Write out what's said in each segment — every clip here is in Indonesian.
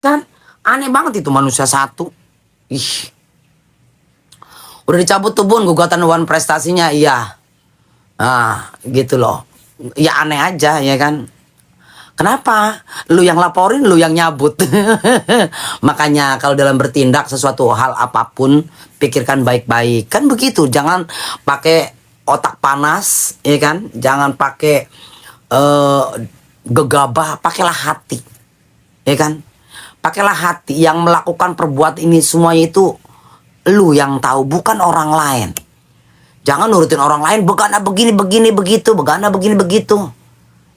Kan aneh banget itu manusia satu. Ih. Udah dicabut tuh Bun gugatan dewan prestasinya, iya. Ah, gitu loh. Ya aneh aja ya kan. Kenapa? Lu yang laporin, lu yang nyabut. Makanya kalau dalam bertindak sesuatu hal apapun, pikirkan baik-baik. Kan begitu, jangan pakai otak panas, ya kan? Jangan pakai eh, gegabah, pakailah hati. Ya kan? Pakailah hati. Yang melakukan perbuatan ini semuanya itu lu yang tahu, bukan orang lain. Jangan nurutin orang lain, begana begini begini begitu, begana begini begitu.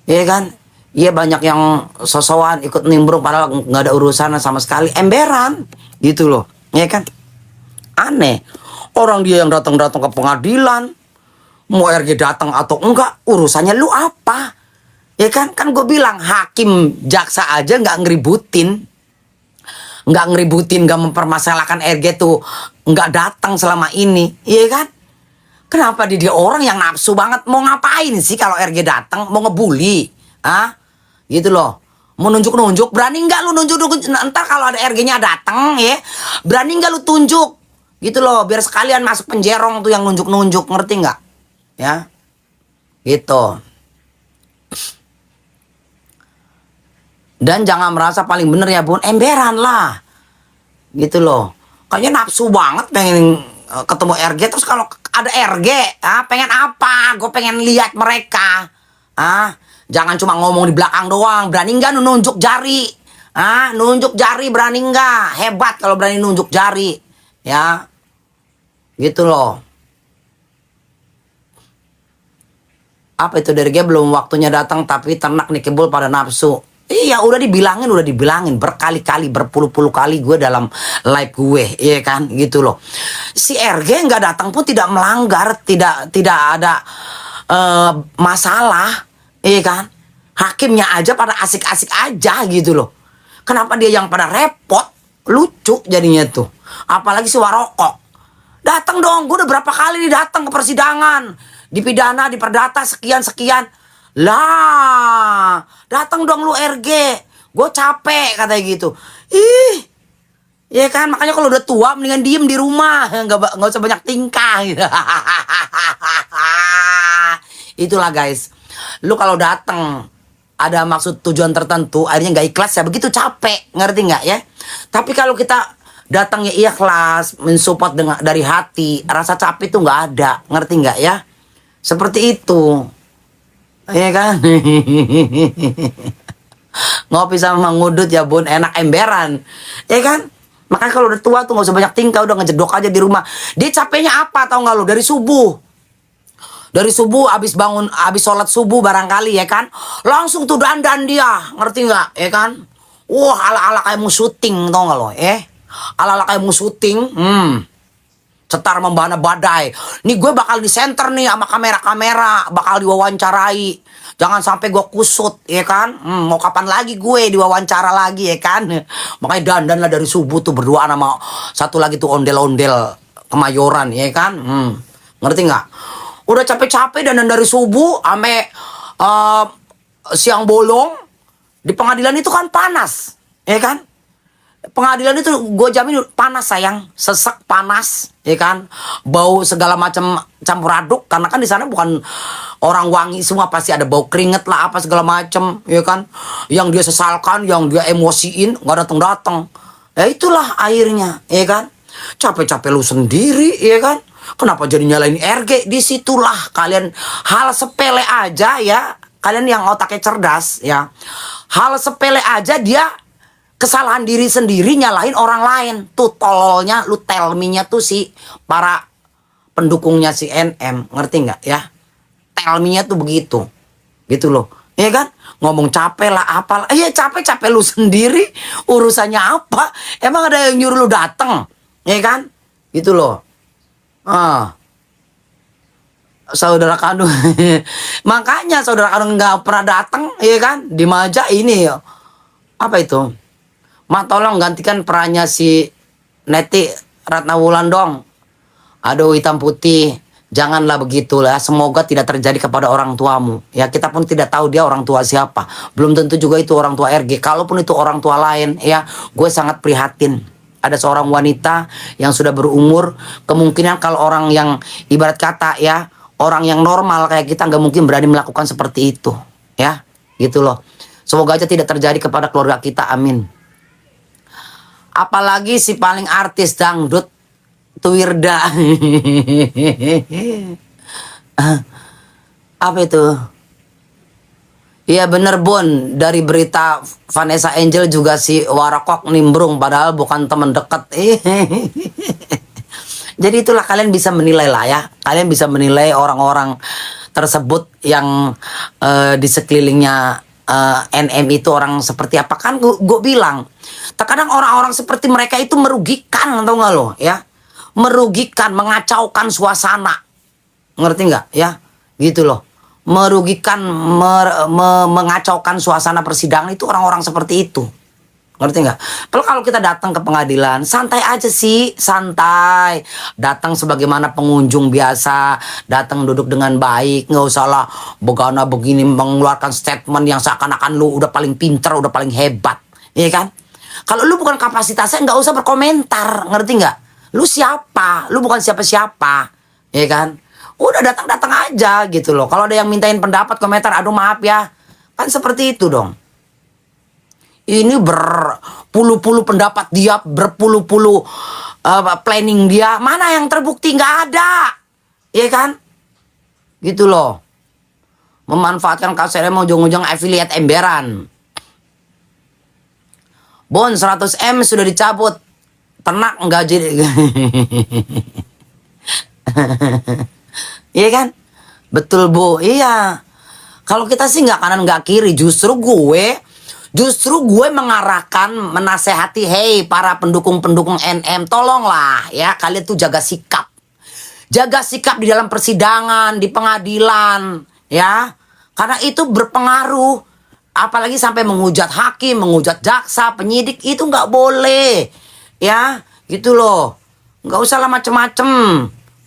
Ya kan? Iya banyak yang sosokan ikut nimbrung padahal nggak ada urusan sama sekali, emberan gitu loh, ya kan? Aneh. Orang dia yang datang-datang ke pengadilan, mau RG datang atau enggak, urusannya lu apa? Ya kan? Kan gue bilang hakim jaksa aja nggak ngeributin, nggak mempermasalahkan RG tuh nggak datang selama ini, iya kan? Kenapa dia orang yang nafsu banget mau ngapain sih kalau RG datang, mau ngebully, ah? Gitu loh, mau nunjuk-nunjuk, berani nggak lu nunjuk, ntar kalau ada RG-nya datang ya, berani nggak lu tunjuk, gitu loh, biar sekalian masuk penjerong tuh yang nunjuk-nunjuk, ngerti nggak? Ya, gitu. Dan jangan merasa paling bener ya Bun, emberan lah, gitu loh. Kayaknya nafsu banget pengen ketemu RG, terus kalau ada RG, pengen apa? Gue pengen lihat mereka, jangan cuma ngomong di belakang doang. Berani nggak nunjuk jari? Nunjuk jari berani nggak? Hebat kalau berani nunjuk jari. Ya, gitu loh. Apa itu dari dia belum waktunya datang tapi ternak nih kebul pada nafsu. Iya udah dibilangin berkali-kali, berpuluh-puluh kali gue dalam live gue, iya kan, gitu loh. Si RG nggak datang pun tidak melanggar, tidak ada masalah, iya kan. Hakimnya aja pada asik-asik aja gitu loh. Kenapa dia yang pada repot? Lucu jadinya tuh. Apalagi si Warokok. Datang dong, gue udah berapa kali nih datang ke persidangan. Dipidana, diperdata, sekian-sekian. Lah, datang dong lu RG. Gue capek katanya gitu. Ih, ya kan, makanya kalau udah tua mendingan diem di rumah. Nggak usah banyak tingkah. Itulah guys. Lu kalau datang ada maksud tujuan tertentu, akhirnya nggak ikhlas ya begitu, capek, ngerti nggak ya? Tapi kalau kita datangnya ikhlas, mensupport dengan dari hati, rasa capek itu nggak ada, ngerti nggak ya? Seperti itu, ya kan? Ngopi sama ngudut ya Bun, enak emberan, ya kan? Makanya kalau udah tua tuh nggak usah banyak tingkah, udah ngejedok aja di rumah. Dia capeknya apa tau nggak lu? Dari subuh abis bangun, abis sholat subuh barangkali ya kan, langsung tuh dandan dia, ngerti nggak ya kan? Wah ala-ala kayak mau syuting tau nggak lo? Ala-ala kayak mau syuting, cetar membahana badai. Nih gue bakal di center nih sama kamera-kamera, bakal diwawancarai. Jangan sampai gue kusut, ya kan? Mau kapan lagi gue diwawancara lagi, ya kan? Makanya dandan lah dari subuh tuh berduaan sama satu lagi tuh ondel-ondel Kemayoran, ya kan? Ngerti nggak? Udah capek-capek dandan dari subuh sampai siang bolong. Di pengadilan itu kan panas, ya kan? Pengadilan itu gue jamin panas sayang, sesek panas, ya kan? Bau segala macam campur aduk, karena kan di sana bukan orang wangi semua, pasti ada bau keringet lah apa segala macam, ya kan? Yang dia sesalkan, yang dia emosiin, nggak datang-datang. Ya itulah akhirnya, ya kan? Capek-capek lu sendiri, ya kan? Kenapa jadi nyalain RG? Disitulah kalian hal sepele aja ya, kalian yang otaknya cerdas ya, hal sepele aja dia kesalahan diri sendiri nyalahin orang lain. Tuh tololnya, lu tell me-nya tuh si para pendukungnya si NM, ngerti nggak ya? Tell me-nya tuh begitu, gitu loh, ya kan? Ngomong capek lah apalah, iya capek lu sendiri, urusannya apa? Emang ada yang nyuruh lu dateng, ya kan? Gitu loh. Saudara kandung. Makanya saudara kandung nggak pernah datang, ya kan? Di Maja ini apa itu? Ma tolong gantikan perannya si Neti Ratnawulan dong. Aduh hitam putih. Janganlah begitulah. Semoga tidak terjadi kepada orang tuamu. Ya, kita pun tidak tahu dia orang tua siapa. Belum tentu juga itu orang tua RG. Kalaupun itu orang tua lain, ya, gue sangat prihatin. Ada seorang wanita yang sudah berumur, kemungkinan kalau orang yang ibarat kata ya, orang yang normal kayak kita nggak mungkin berani melakukan seperti itu. Ya, gitu loh. Semoga aja tidak terjadi kepada keluarga kita. Amin. Apalagi si paling artis dangdut Tuwirda. Apa itu? Iya bener Bon. Dari berita Vanessa Angel juga si Warakok nimbrung. Padahal bukan teman dekat. Jadi itulah kalian bisa menilai lah ya. Kalian bisa menilai orang-orang tersebut yang di sekelilingnya NM itu orang seperti apa. Kan gue bilang. Terkadang orang-orang seperti mereka itu merugikan. Tau gak lo ya. Merugikan, mengacaukan suasana, ngerti nggak ya, gitu loh, merugikan, mengacaukan suasana persidangan itu orang-orang seperti itu, ngerti nggak? Kalau kita datang ke pengadilan, santai aja sih, santai, datang sebagaimana pengunjung biasa, datang duduk dengan baik, nggak usah lah begana begini mengeluarkan statement yang seakan-akan lu udah paling pinter, udah paling hebat, iya kan? Kalau lu bukan kapasitasnya nggak usah berkomentar, ngerti nggak? Lu siapa? Lu bukan siapa-siapa. Ya kan? Udah datang-datang aja gitu loh. Kalau ada yang mintain pendapat, komentar, aduh maaf ya. Kan seperti itu dong. Ini berpuluh-puluh pendapat dia, berpuluh-puluh planning dia. Mana yang terbukti? Nggak ada. Ya kan? Gitu loh. Memanfaatkan kasusnya mau ujung-ujung affiliate emberan. Bon, 100M sudah dicabut. Ternak enggak jadi. Iya kan? Betul Bu. Iya. Kalau kita sih nggak kanan nggak kiri. Justru gue mengarahkan, menasehati, hey para pendukung-pendukung NM, tolonglah ya kalian tuh jaga sikap. Jaga sikap di dalam persidangan, di pengadilan, ya. Karena itu berpengaruh. Apalagi sampai menghujat hakim, menghujat jaksa, penyidik, itu nggak boleh. Ya, gitu loh. Nggak usah lah macem-macem.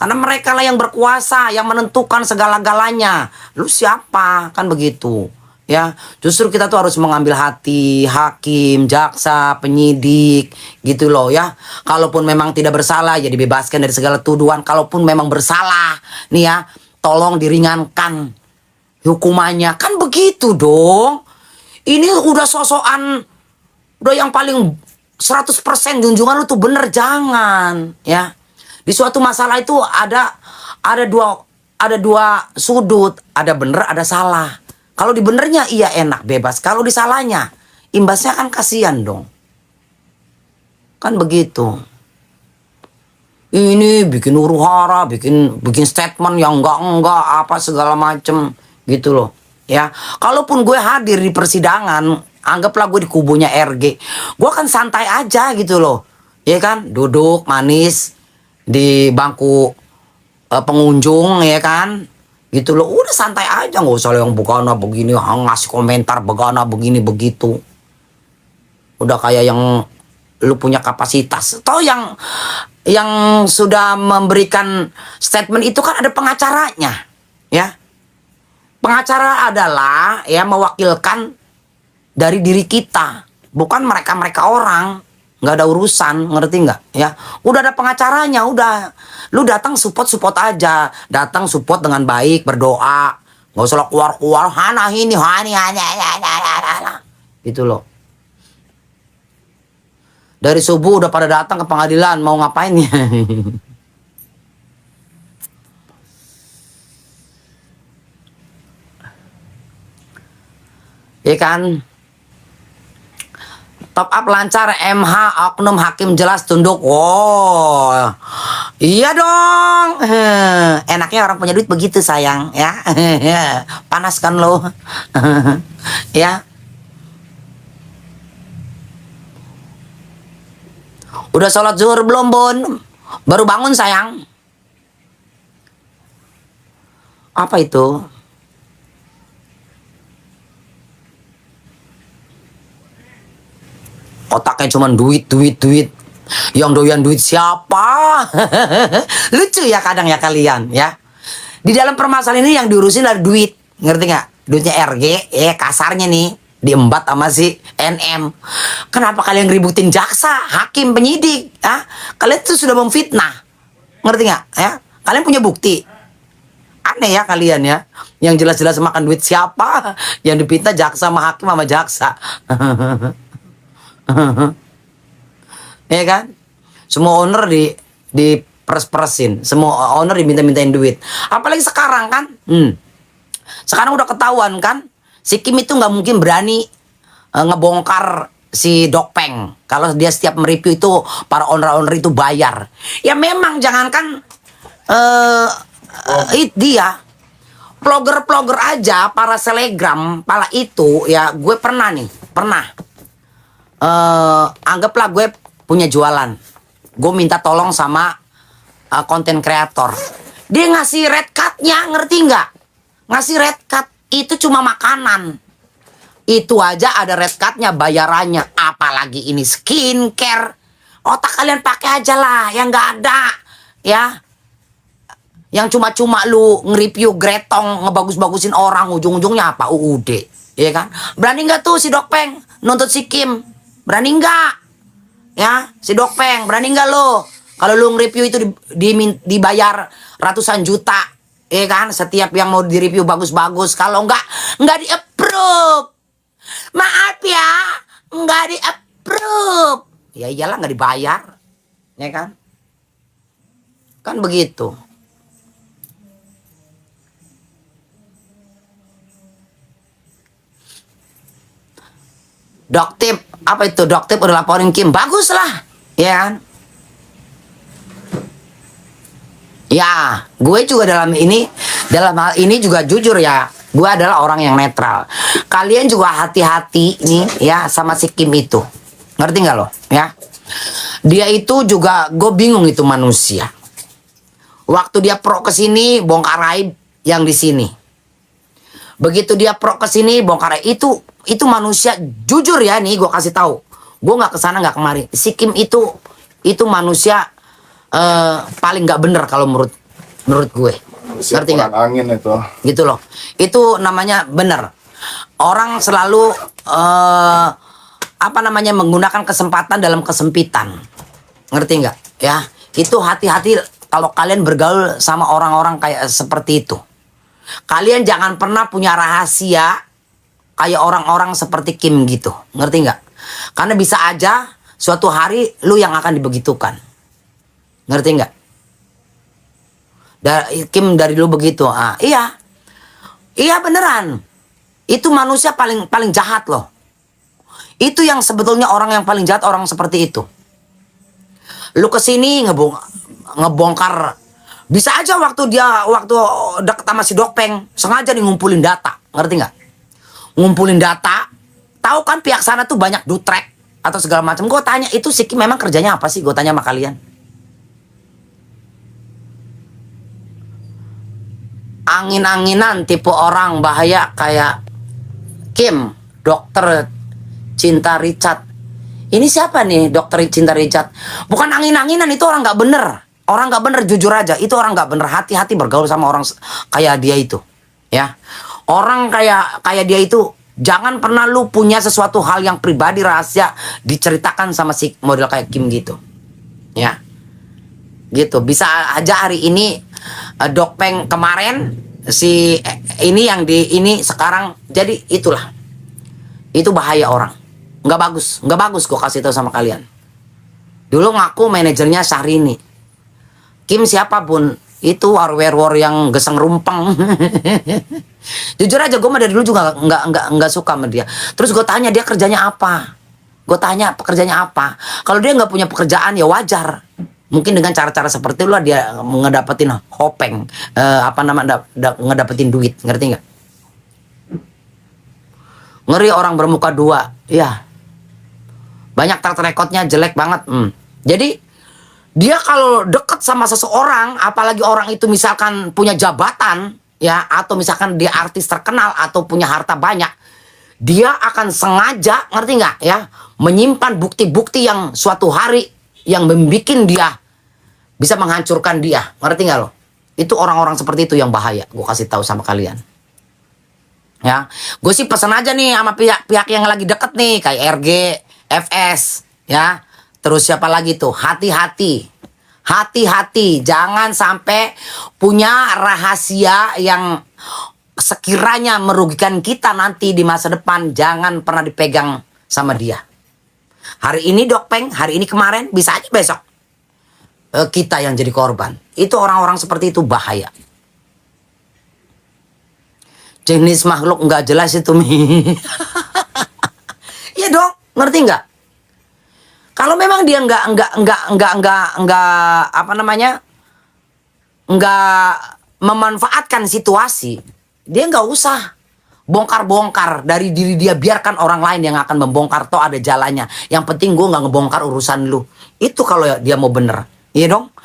Karena mereka lah yang berkuasa, yang menentukan segala-galanya. Lu siapa? Kan begitu. Ya, justru kita tuh harus mengambil hati hakim, jaksa, penyidik, gitu loh ya. Kalaupun memang tidak bersalah, ya dibebaskan dari segala tuduhan. Kalaupun memang bersalah, nih ya, tolong diringankan hukumannya. Kan begitu dong. Ini udah sosokan, udah yang paling 100% junjungan lu tuh bener, jangan ya. Di suatu masalah itu ada dua sudut, ada bener ada salah. Kalau di benernya iya enak bebas, kalau di salahnya imbasnya kan kasihan dong. Kan begitu. Ini bikin huru-hara, bikin statement yang enggak apa segala macem gitu loh. Ya, kalaupun gue hadir di persidangan, anggaplah gue di kubunya RG, gue kan santai aja gitu loh, ya kan, duduk manis di bangku pengunjung, ya kan, gitu loh, udah santai aja, nggak usah yang begana begini, ngasih komentar begana begini begitu, udah kayak yang lu punya kapasitas. Toh yang sudah memberikan statement itu kan ada pengacaranya, ya. Pengacara adalah ya mewakilkan dari diri kita, bukan mereka orang. Nggak ada urusan, ngerti nggak ya? Udah ada pengacaranya, udah. Lu datang support aja, datang support dengan baik, berdoa, nggak usah keluar hana ini gitu loh. Dari subuh udah pada datang ke pengadilan, mau ngapain ya? Ya kan? Top up lancar, MH oknum hakim jelas tunduk. Wow, iya dong. Enaknya orang punya duit begitu sayang ya. Panas kan lo. Ya. Udah sholat zuhur belum Bon? Baru bangun sayang. Apa itu? Otaknya cuma duit. Yang doyan duit siapa? Lucu ya kadang ya kalian ya. Di dalam permasalahan ini yang diurusin adalah duit, ngerti nggak? Duitnya RG, kasarnya nih diembat sama si NM. Kenapa kalian ributin jaksa, hakim, penyidik? Kalian tuh sudah memfitnah, ngerti nggak? Ya, kalian punya bukti. Aneh ya kalian ya, yang jelas-jelas makan duit siapa, yang dipinta jaksa sama hakim sama jaksa. Ya kan? Semua owner di pers-persin, semua owner diminta-mintain duit. Apalagi sekarang kan, sekarang udah ketahuan kan, si Kim itu nggak mungkin berani ngebongkar si Dokpeng kalau dia setiap mereview itu para owner-owner itu bayar. Ya memang jangankan dia vlogger-vlogger aja, para selegram, para itu ya, gue pernah anggaplah gue punya jualan, gue minta tolong sama konten kreator, dia ngasih red card-nya, ngerti nggak? Ngasih red card itu cuma makanan, itu aja ada red card-nya, bayarannya, apalagi ini skincare. Otak kalian pakai aja lah, yang nggak ada ya, yang cuma-cuma lu nge-review gretong, ngebagus-bagusin orang, ujung-ujungnya apa? UUD, ya kan? Berani nggak tuh si Dokpeng nuntut si Kim? Berani nggak? Ya, si Dokpeng, berani nggak lo? Kalau lu nge-review itu dibayar ratusan juta, ya kan? Setiap yang mau di-review bagus-bagus. Kalau nggak di-approve. Maaf ya, nggak di-approve. Ya iyalah, nggak dibayar, ya kan? Kan begitu. Doktip, apa itu? Doktip udah laporin Kim, bagus lah, ya kan? Ya, gue juga dalam hal ini juga jujur ya, gue adalah orang yang netral. Kalian juga hati-hati nih ya sama si Kim itu, ngerti nggak lo? Ya, dia itu juga, gue bingung itu manusia. Waktu dia pro ke sini, bongkar aib yang di sini. Begitu dia pro ke sini, bongkar aib itu manusia. Jujur ya nih, gue kasih tahu, gue nggak kesana nggak kemari. Si Kim itu manusia paling nggak bener kalau menurut gue. Ngerti nggak? Angin itu. Gitu loh. Itu namanya bener. Orang selalu menggunakan kesempatan dalam kesempitan. Ngerti nggak? Ya, itu hati-hati kalau kalian bergaul sama orang-orang kayak seperti itu. Kalian jangan pernah punya rahasia kayak orang-orang seperti Kim gitu. Ngerti nggak? Karena bisa aja suatu hari lu yang akan dibegitukan. Ngerti nggak? Kim dari dulu begitu. Iya beneran. Itu manusia paling jahat loh. Itu yang sebetulnya orang yang paling jahat, orang seperti itu. Lu kesini ngebongkar. Bisa aja waktu deket sama si Dokpeng sengaja nih ngumpulin data. Ngerti nggak? Ngumpulin data. Tahu kan pihak sana tuh banyak dutrek atau segala macam. Gue tanya, itu si Kim memang kerjanya apa sih? Gue tanya sama kalian. Angin-anginan tipe orang bahaya kayak Kim, dokter Cinta Richard. Ini siapa nih dokter Cinta Richard? Bukan angin-anginan, itu orang nggak bener. Orang nggak bener, jujur aja. Itu orang nggak bener. Hati-hati bergaul sama orang kayak dia itu. Ya, orang kayak dia itu, jangan pernah lu punya sesuatu hal yang pribadi rahasia diceritakan sama si model kayak Kim gitu. Ya, gitu. Bisa aja hari ini Dokpeng kemarin, si ini yang ini sekarang, jadi itulah. Itu bahaya orang. Nggak bagus gue kasih tahu sama kalian. Dulu ngaku manajernya Syahrini. Kim siapapun itu war yang geseng rumpeng. Jujur aja, gue dari dulu juga nggak suka sama dia. Terus gue tanya dia kerjanya apa. Gue tanya pekerjaannya apa. Kalau dia nggak punya pekerjaan ya wajar. Mungkin dengan cara-cara seperti itulah dia ngedapetin hopeng, ngedapetin duit, ngerti nggak? Ngeri orang bermuka dua, ya. Banyak track recordnya jelek banget. Jadi dia kalau deket sama seseorang, apalagi orang itu misalkan punya jabatan, ya, atau misalkan dia artis terkenal atau punya harta banyak, dia akan sengaja, ngerti nggak, ya, menyimpan bukti-bukti yang suatu hari yang membuat dia bisa menghancurkan dia, ngerti nggak lo? Itu orang-orang seperti itu yang bahaya. Gue kasih tahu sama kalian. Ya, gue sih pesan aja nih sama pihak-pihak yang lagi deket nih, kayak RG, FS, ya. Terus siapa lagi tuh? Hati-hati, hati-hati, jangan sampai punya rahasia yang sekiranya merugikan kita nanti di masa depan. Jangan pernah dipegang sama dia. Hari ini Dokpeng, hari ini kemarin, bisa aja besok kita yang jadi korban. Itu orang-orang seperti itu bahaya. Jenis makhluk nggak jelas itu Mi. Iya dong, ngerti nggak? Kalau memang dia nggak apa namanya, nggak memanfaatkan situasi, dia nggak usah bongkar-bongkar dari diri dia. Biarkan orang lain yang akan membongkar, toh ada jalannya. Yang penting gue nggak ngebongkar urusan lu. Itu kalau dia mau bener, iya dong.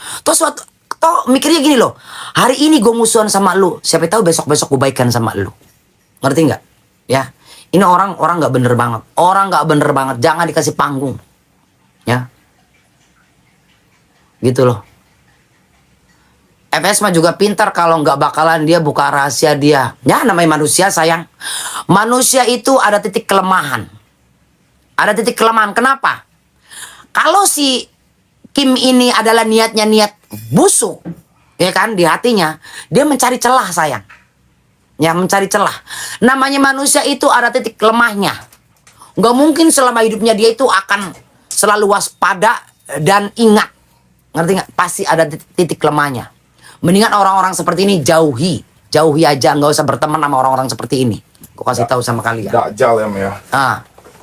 Toh mikirnya gini loh, hari ini gue musuhan sama lu, siapa tahu besok-besok gue baikan sama lu. Ngerti nggak? Ya, ini orang nggak bener banget. Orang nggak bener banget, jangan dikasih panggung. Ya, gitu loh. FS mah juga pintar, kalau nggak bakalan dia buka rahasia dia. Ya, namanya manusia sayang. Manusia itu ada titik kelemahan. Ada titik kelemahan. Kenapa? Kalau si Kim ini adalah niatnya niat busuk, ya kan, di hatinya, dia mencari celah sayang. Ya, mencari celah. Namanya manusia itu ada titik lemahnya. Nggak mungkin selama hidupnya dia itu akan selalu waspada dan ingat. Ngerti nggak? Pasti ada titik lemahnya. Mendingan orang-orang seperti ini jauhi. Jauhi aja, nggak usah berteman sama orang-orang seperti ini. Gue kasih tahu sama kalian. Dajjal ya.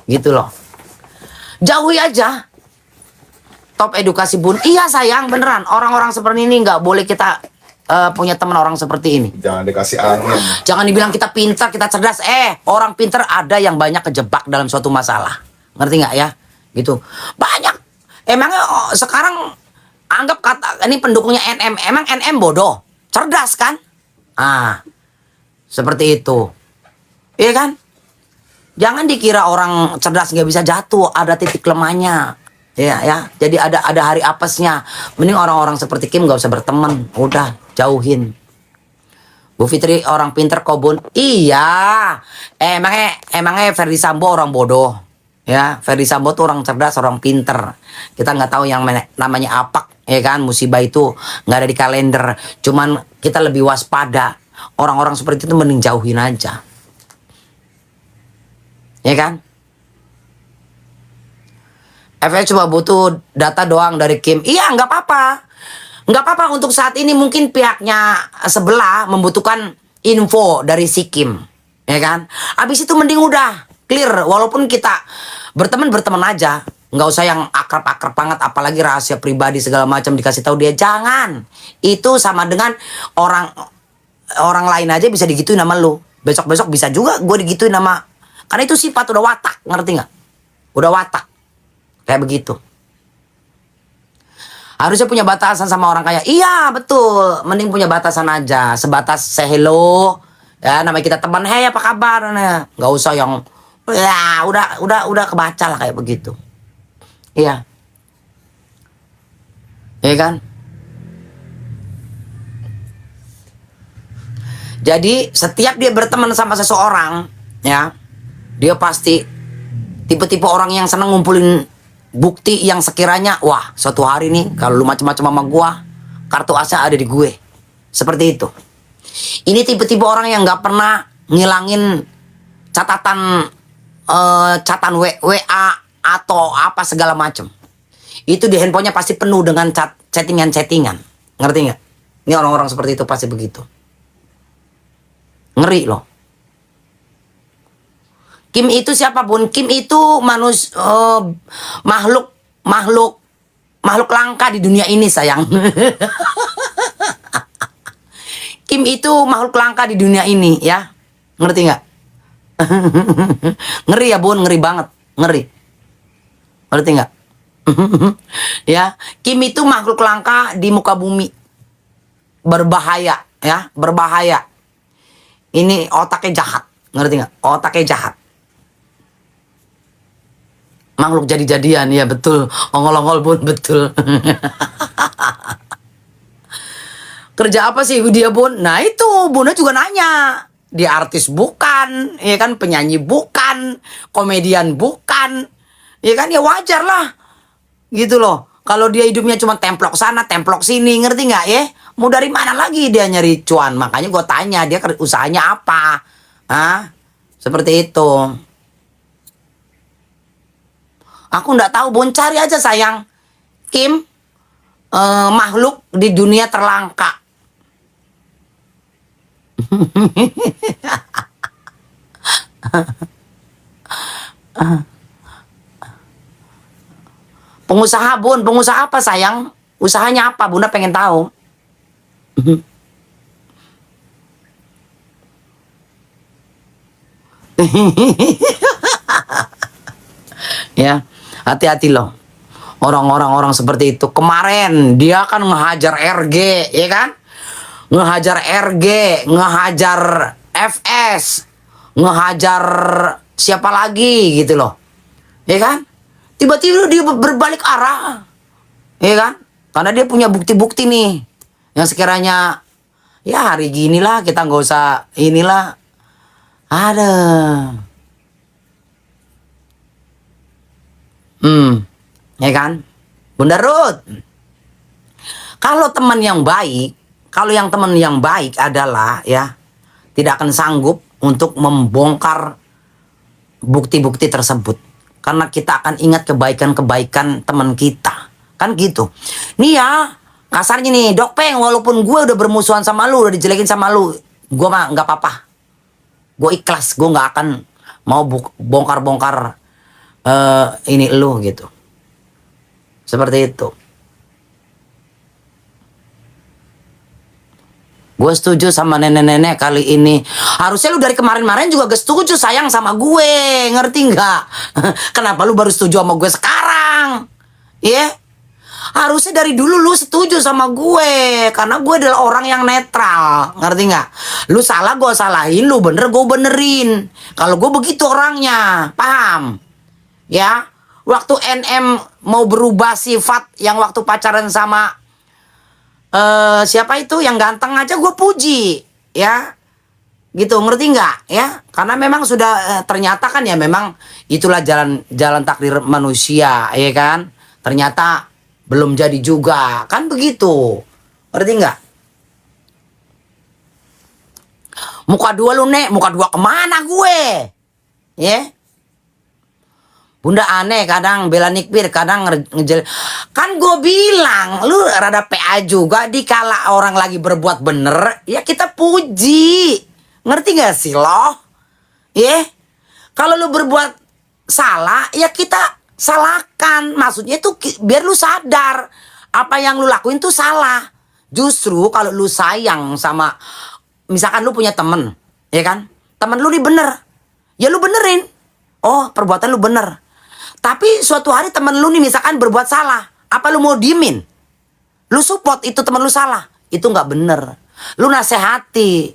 Gitu loh. Jauhi aja. Top edukasi Bun. Iya sayang, beneran. Orang-orang seperti ini nggak boleh kita punya teman orang seperti ini. Jangan dikasih angin. Jangan dibilang kita pintar, kita cerdas. Orang pintar ada yang banyak kejebak dalam suatu masalah. Ngerti nggak ya? Gitu. Banyak. Emangnya sekarang anggap kata ini pendukungnya NM. Emang NM bodoh? Cerdas kan? Seperti itu. Iya kan? Jangan dikira orang cerdas nggak bisa jatuh. Ada titik lemahnya. Ya. Jadi ada hari apesnya. Mending orang-orang seperti Kim nggak usah berteman. Udah, jauhin. Bu Fitri orang pinter kok Bun. Iya. Emangnya Ferdi Sambo orang bodoh. Ya, Ferdi Sambo tuh orang cerdas, orang pinter. Kita nggak tahu yang namanya apa, ya kan? Musibah itu nggak ada di kalender. Cuman kita lebih waspada. Orang-orang seperti itu mending jauhin aja. Ya kan? FS cuma butuh data doang dari Kim. Iya, nggak apa-apa. Nggak apa-apa untuk saat ini. Mungkin pihaknya sebelah membutuhkan info dari si Kim. Ya kan? Abis itu mending udah clear. Walaupun kita berteman aja. Nggak usah yang akrab-akrab banget. Apalagi rahasia pribadi segala macam dikasih tahu dia. Jangan. Itu sama dengan orang lain aja bisa digituin sama lu. Besok-besok bisa juga gue digituin sama. Karena itu sifat, udah watak. Ngerti nggak? Udah watak. Kayak begitu. Harusnya punya batasan sama orang kaya. Iya betul. Mending punya batasan aja. Sebatas say hello. Ya namanya kita teman. Hey apa kabar? Nah, nggak usah yang. Ya udah kebaca lah kayak begitu. Iya. Iya kan? Jadi setiap dia berteman sama seseorang, ya, dia pasti tipe-tipe orang yang seneng ngumpulin bukti yang sekiranya, wah suatu hari nih kalau lu macam-macam sama gua, kartu asa ada di gue. Seperti itu. Ini tipe-tipe orang yang nggak pernah ngilangin catatan WA atau apa segala macam. Itu di handphonenya pasti penuh dengan chattingan. Ngerti nggak? Ini orang-orang seperti itu pasti begitu. Ngeri loh. Kim itu siapapun, Kim itu makhluk langka di dunia ini sayang. Kim itu makhluk langka di dunia ini ya, ngerti nggak? Ngeri ya Bun, ngeri banget, ngeri. Ngerti nggak? Ya, Kim itu makhluk langka di muka bumi, berbahaya ya, berbahaya. Ini otaknya jahat, ngerti nggak? Otaknya jahat. Makhluk jadi-jadian, ya betul. Ongol-ongol Bun, betul. Kerja apa sih dia Bun? Nah itu Bunda juga nanya. Dia artis bukan, ya kan, penyanyi bukan, komedian bukan, ya kan, ya wajar lah, gitu loh. Kalau dia hidupnya cuma templok sana, templok sini, ngerti nggak ya? Mau dari mana lagi dia nyari cuan? Makanya gue tanya dia usahanya apa? Ah, seperti itu. Aku nggak tahu, Bun, cari aja sayang. Kim, makhluk di dunia terlangka. Pengusaha Bun, pengusaha apa sayang? Usahanya apa? Bunda pengen tahu. Ya, hati-hati loh. Orang-orang seperti itu. Kemarin dia kan ngehajar RG, ya kan? Ngehajar RG, ngehajar FS, ngehajar siapa lagi gitu loh. Ya kan? Tiba-tiba dia berbalik arah. Ya kan? Karena dia punya bukti-bukti nih. Yang sekiranya ya hari gini lah kita nggak usah inilah. Ada. Ya kan? Bunda Ruth. Kalau teman yang baik, kalau yang teman yang baik adalah ya tidak akan sanggup untuk membongkar bukti-bukti tersebut. Karena kita akan ingat kebaikan-kebaikan teman kita. Kan gitu. Nih ya, kasarnya nih, Dok Peng, walaupun gue udah bermusuhan sama lu, udah dijelekin sama lu, gue mah nggak apa-apa. Gue ikhlas, gue nggak akan mau bongkar-bongkar ini lu gitu. Seperti itu. Gue setuju sama nenek-nenek kali ini. Harusnya lu dari kemarin-kemarin juga gak setuju sayang sama gue. Ngerti nggak? Kenapa lu baru setuju sama gue sekarang? Ya? Yeah? Harusnya dari dulu lu setuju sama gue. Karena gue adalah orang yang netral. Ngerti nggak? Lu salah gue salahin, lu bener gue benerin. Kalau gue begitu orangnya. Paham? Ya? Waktu NM mau berubah sifat yang waktu pacaran sama siapa itu yang ganteng aja gue puji, ya, gitu, ngerti nggak, ya? Karena memang sudah ternyata kan ya memang itulah jalan takdir manusia, ya kan? Ternyata belum jadi juga, kan begitu, ngerti nggak? Muka dua lu Nek, muka dua kemana gue, ya? Bunda aneh kadang bela nikbir, kadang ngejel. Kan gue bilang, lu rada PA juga dikala orang lagi berbuat bener, ya kita puji. Ngerti gak sih lo? Ya, kalau lu berbuat salah, ya kita salahkan. Maksudnya itu biar lu sadar apa yang lu lakuin tuh salah. Justru kalau lu sayang sama, misalkan lu punya temen, ya kan? Temen lu nih bener, ya lu benerin. Oh, perbuatan lu bener. Tapi suatu hari temen lu nih misalkan berbuat salah, apa lu mau diemin? Lu support itu temen lu salah, itu nggak bener. Lu nasehati,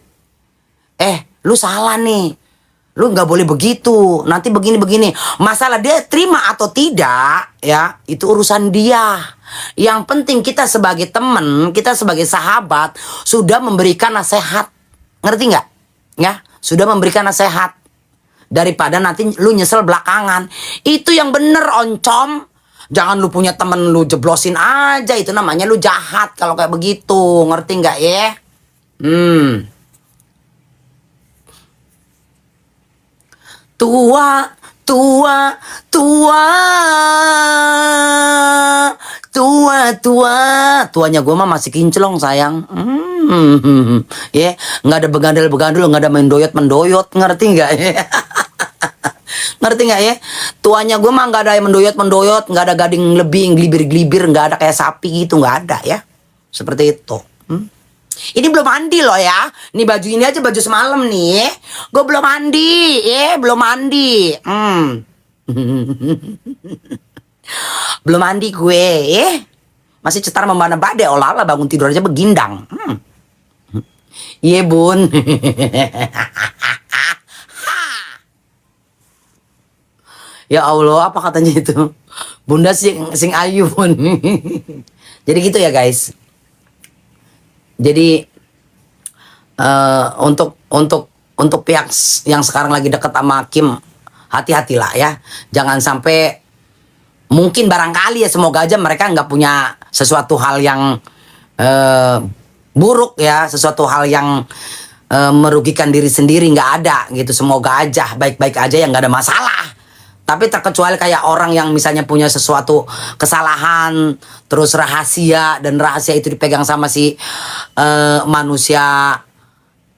lu salah nih, lu nggak boleh begitu, nanti begini. Masalah dia terima atau tidak, ya itu urusan dia. Yang penting kita sebagai temen, kita sebagai sahabat sudah memberikan nasihat, ngerti nggak? Ya, sudah memberikan nasihat. Daripada nanti lu nyesel belakangan. Itu yang bener, oncom. Jangan lu punya temen lu jeblosin aja. Itu namanya lu jahat kalau kayak begitu. Ngerti nggak ya? Tua. Tuanya gue mah masih kinclong sayang. Ya, nggak ada begandel, nggak ada mendoyot, ngerti nggak ya? Ngerti nggak ya? Tuanya gue mah nggak ada yang mendoyot, nggak ada gading lebih, glibir, nggak ada kayak sapi gitu, nggak ada ya. Seperti itu. Ini belum mandi loh ya. Nih baju ini aja baju semalam nih. Gue belum mandi, belum mandi. Belum mandi gue, masih cetar membana badai, olah bangun tidur aja begindang. Iya bun. Ya Allah, apa katanya itu? Bunda sing ayu bun. Jadi gitu ya guys. Jadi untuk pihak yang sekarang lagi dekat sama Kim, hati-hatilah ya. Jangan sampai, mungkin barangkali ya, semoga aja mereka nggak punya sesuatu hal yang buruk ya, sesuatu hal yang merugikan diri sendiri, nggak ada gitu. Semoga aja baik-baik aja, yang nggak ada masalah. Tapi terkecuali kayak orang yang misalnya punya sesuatu kesalahan, terus rahasia, dan rahasia itu dipegang sama si manusia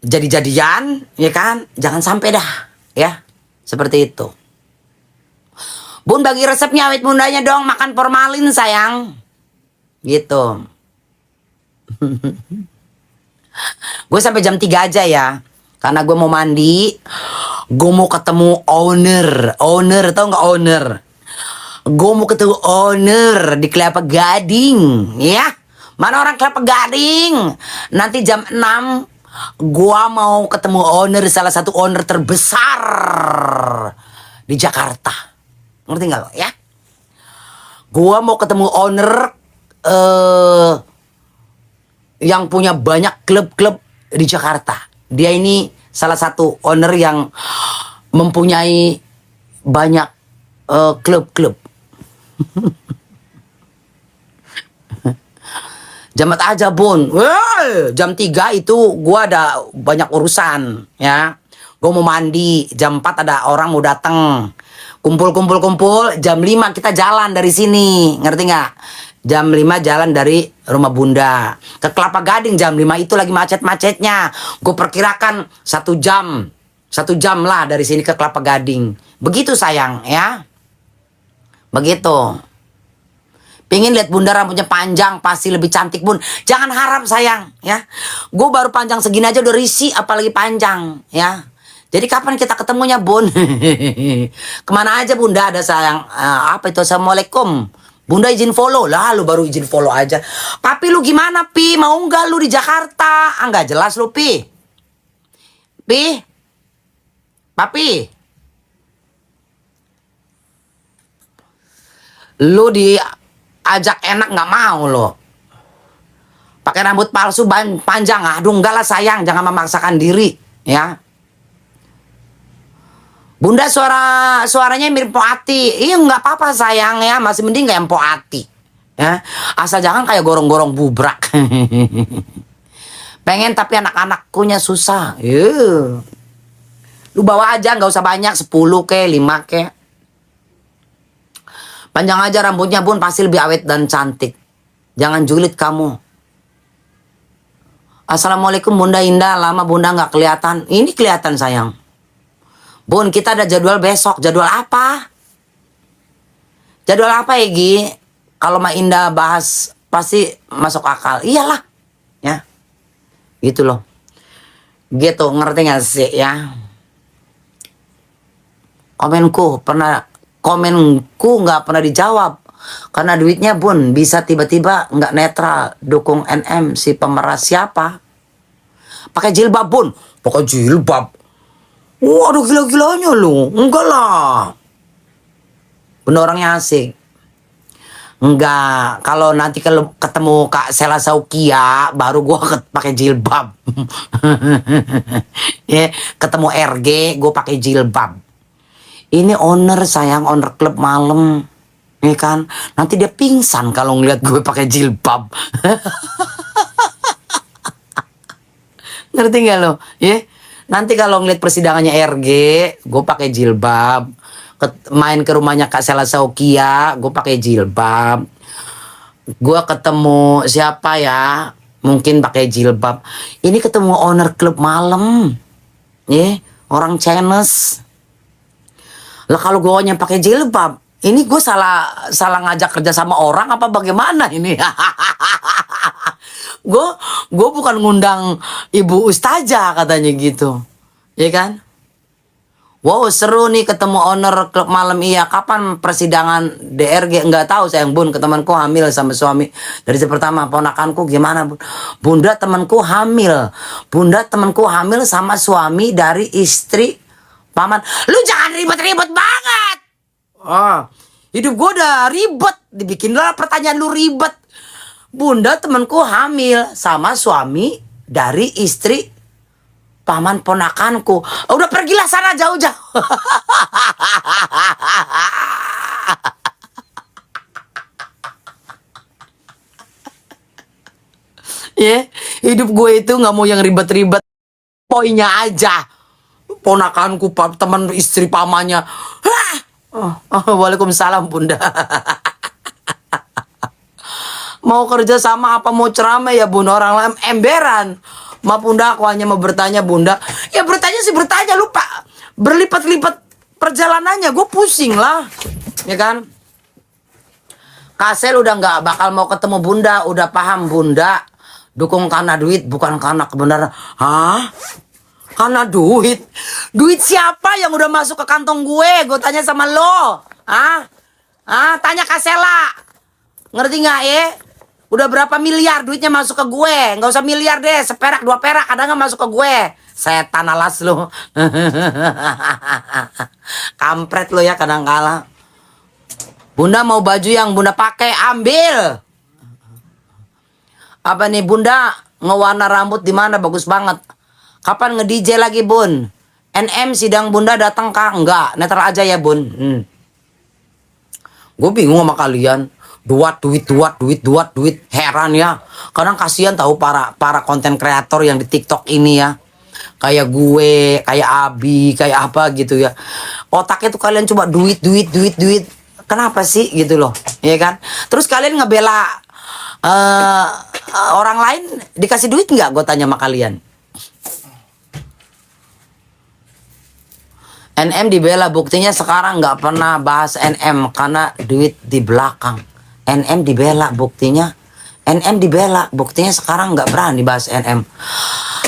jadi-jadian, ya kan? Jangan sampai dah, ya. Seperti itu. Bun, bagi resepnya awet mudanya dong, makan formalin sayang. Gitu. Gue sampai jam 3 aja ya. Karena gue mau mandi. Gue mau ketemu owner. Owner, tau gak owner? Gue mau ketemu owner di Kelapa Gading. Ya. Mana orang Kelapa Gading? Nanti jam 6 gue mau ketemu owner, salah satu owner terbesar di Jakarta. Ngerti gak lo ya? Gue mau ketemu owner yang punya banyak klub-klub di Jakarta. Dia ini salah satu owner yang mempunyai banyak klub-klub. Jamat aja Bun. Jam 3 itu gua ada banyak urusan ya. Gua mau mandi, jam 4 ada orang mau datang. Kumpul. Jam 5 kita jalan dari sini. Ngerti nggak? Jam 5 jalan dari rumah Bunda ke Kelapa Gading. Jam 5 itu lagi macet-macetnya. Gue perkirakan 1 jam. 1 jam lah dari sini ke Kelapa Gading. Begitu sayang ya. Begitu. Pingin lihat Bunda rambutnya panjang, pasti lebih cantik Bun. Jangan harap sayang ya. Gue baru panjang segini aja udah risih, apalagi panjang ya. Jadi kapan kita ketemunya Bun? Kemana aja Bunda ada sayang? Apa itu? Assalamualaikum. Bunda izin follow lah, lu baru izin follow aja. Papi lu gimana Pi? Mau nggak lu di Jakarta? Nggak jelas lu Pi. Pi? Papi? Lu diajak enak nggak mau lo. Pakai rambut palsu panjang. Aduh enggak lah sayang, jangan memaksakan diri ya. Bunda suaranya mirip Poati. Iya nggak apa-apa sayang ya, masih mending kayak Poati. Ya, asal jangan kayak gorong-gorong bubrak. Pengen tapi anak-anakkunya susah. Lu bawa aja, nggak usah banyak, 10 ke 5 ke. Panjang aja rambutnya Bun, pasti lebih awet dan cantik. Jangan julid kamu. Assalamualaikum Bunda Indah, lama Bunda nggak kelihatan. Ini kelihatan sayang. Bun, kita ada jadwal besok. Jadwal apa? Jadwal apa ya Gi? Kalau Ma Indah bahas pasti masuk akal. Iyalah ya. Gitu loh. Gitu, ngerti gak sih ya? Komenku nggak pernah dijawab. Karena duitnya Bun bisa tiba-tiba nggak netral. Dukung NM si pemeras siapa? Pakai jilbab Bun. Pakai jilbab. Waduh gila-gilanya lu. Enggak lah. Bener orangnya asik. Enggak. Kalau nanti kalau ketemu Kak Sela Saukia, baru gua pakai jilbab. Ya, ketemu RG, gua pakai jilbab. Ini owner sayang, owner klub malam. Ya kan? Nanti dia pingsan kalau ngeliat gue pakai jilbab. Ngerti gak lo? Ya? Nanti kalau ngeliat persidangannya RG, gue pakai jilbab. Main ke rumahnya Kak Sela Saukia, gue pakai jilbab. Gue ketemu siapa ya? Mungkin pakai jilbab. Ini ketemu owner klub malam, ya, orang Chinese. Lah kalau gue yang pakai jilbab, ini gue salah ngajak kerja sama orang apa bagaimana ini? Gue bukan ngundang Ibu Ustazah katanya gitu, ya kan? Wow seru nih ketemu owner klub malam. Iya, kapan persidangan DRG? Nggak tahu sayang Bun, ke temanku hamil sama suami. Dari pertama ponakanku gimana Bun? Bunda temanku hamil. Bunda temanku hamil sama suami dari istri paman. Lu jangan ribet-ribet banget. Hidup gue udah ribet. Dibikin lah pertanyaan lu ribet. Bunda temanku hamil sama suami dari istri paman ponakanku. Udah pergilah sana jauh-jauh. Ya, hidup gue itu nggak mau yang ribet-ribet. Poinnya aja. Ponakanku, teman istri pamannya. Hah! Waalaikumsalam bunda. Mau kerja sama apa mau ceramah ya bunda, orang lain emberan. Ma bunda, aku hanya mau bertanya bunda. Ya bertanya sih bertanya, lupa berlipat-lipat perjalanannya, gue pusing lah, ya kan? Kasel udah nggak bakal mau ketemu bunda, udah paham bunda. Dukung karena duit, bukan karena kebenaran. Hah? Karena duit? Duit siapa yang udah masuk ke kantong gue? Gue tanya sama lo. Hah? Tanya Kasela. Ngerti nggak ya? Udah berapa miliar duitnya masuk ke gue? Nggak usah miliar deh, seperak, 2 perak ada nggak masuk ke gue? Setan alas lo. Kampret lo ya kadang kala. Bunda mau baju yang bunda pakai, ambil. Apa nih bunda, ngewarna rambut di mana bagus banget. Kapan nge-DJ lagi bun? NM sidang bunda datang kah? Enggak, netral aja ya bun. Gue bingung sama kalian. Duit. Heran ya. Kadang kasihan tahu para konten kreator yang di TikTok ini ya. Kayak gue, kayak Abi, kayak apa gitu ya. Otaknya tuh kalian coba duit. Kenapa sih gitu loh, ya kan? Terus kalian ngebela orang lain dikasih duit nggak? Gue tanya sama kalian. NM dibela, buktinya sekarang nggak pernah bahas NM karena duit di belakang. NM dibela, buktinya sekarang nggak berani bahas NM.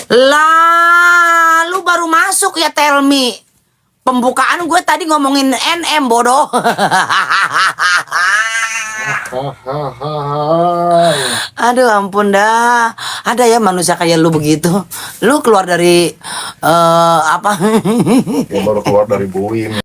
Lah, lu baru masuk ya, tell me. Pembukaan gue tadi ngomongin NM bodoh. Aduh ampun dah. Ada ya manusia kayak lu begitu. Lu keluar dari apa? Baru keluar dari Boeing.